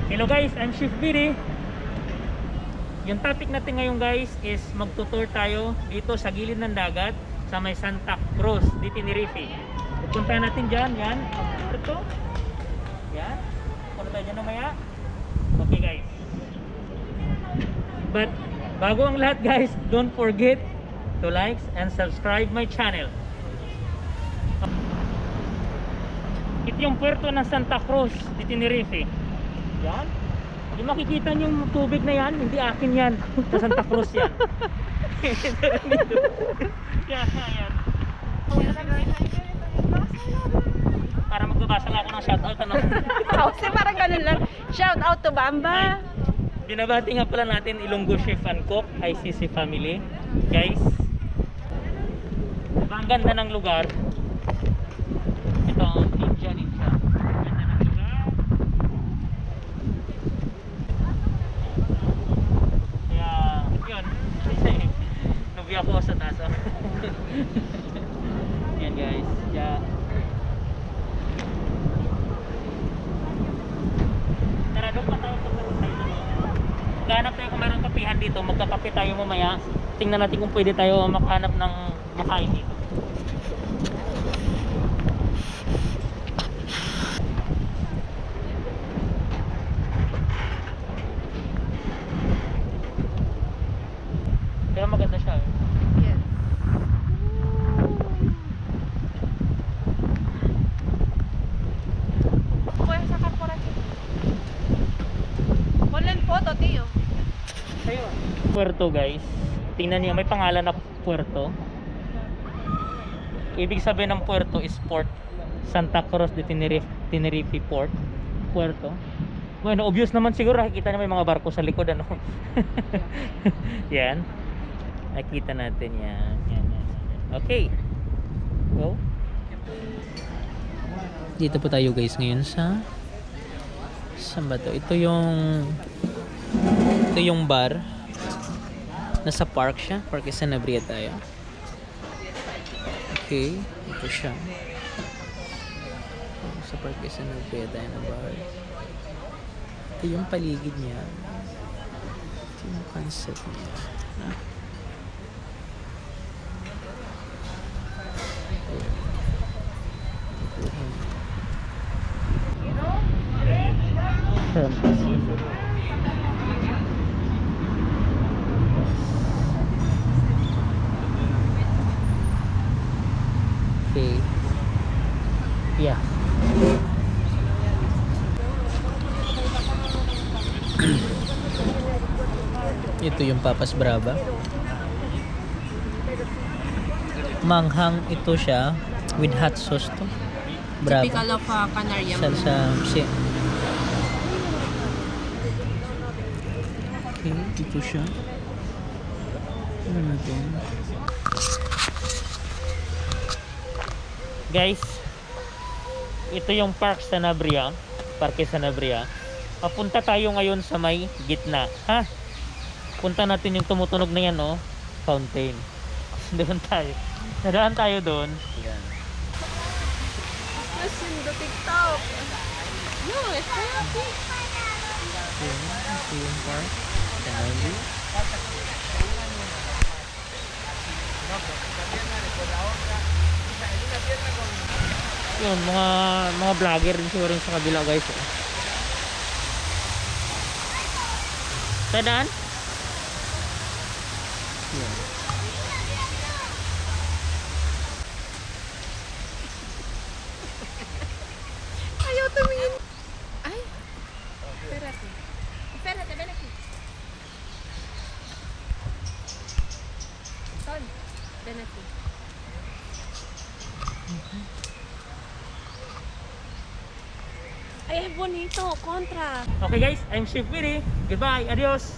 Hello guys, I'm Chef Biri. Yung topic natin ngayon guys is magtutour tayo dito sa gilid ng dagat sa may Santa Cruz di Tenerife. Pupunta natin dyan, yan, ito. Yan, punta tayo dyan namaya. Okay guys. But bago ang lahat guys, don't forget to like and subscribe my channel. Ito yung puerto ng Santa Cruz di Tenerife. Yan. Yung makikita nyo yung tubig na yan, hindi akin yan. Sa Santa Cruz yan. Yan, yan. Para magbabasa nga ako ng shoutout, ano? Kasi parang ganun lang. Shout out to Bamba. Binabati nga pala natin Ilonggo Chef and Cook, ICC family. Guys, diba ang ganda ng lugar? Ito ang Ninja. Ako sa taas. Yan guys. Yeah. Tara, doon pa tayo maghanap tayo kung mayroong kapihan dito. Magkakape tayo mamaya. Tingnan natin kung pwede tayo makahanap ng makain dito. Pero maganda siya. Yes. Kuya sa corporation. Online photo, Tio. Ayun. Puerto guys. Tingnan niyo, may pangalan na Puerto. Ibig sabihin ng Puerto is port. Santa Cruz de Tenerife Port. Puerto. Bueno, obvious naman siguro. Nakikita niyo may mga barko sa likod, ano. Yan. Nakita natin yan. Yan. Okay. Go. Dito po tayo guys ngayon sa saan ba to? Ito yung bar. Nasa park siya. Parque Sanabria tayo. Okay. Ito siya. Sa Parque Sanabria tayo na bar. Ito yung paligid niya. Ito yung concept niya. Okay. Yeah. Ito yung Papas Brava. Manghang ito siya with hot sauce to. Brava. Typical of Canaria. Salsa okay, ito siya. Ano natin? Guys, ito yung Parque Sanabria. Papunta tayo ngayon sa may gitna. Ha? Punta natin yung tumutunog na yan, oh. Fountain. Doon tayo. Nadaan tayo doon. Yan. Listen to TikTok. No, it's happy. Ito yung park. Sanabria. Yun, mga vlogger din siguro sa kabila guys. Tadaan? Yan. Ayaw tumingin. Ay. Espérate. Espérate, ven aquí. Sol, ven aquí. Ay, bonito. Contra. Okay guys, I'm Chef Biri. Goodbye. Adios.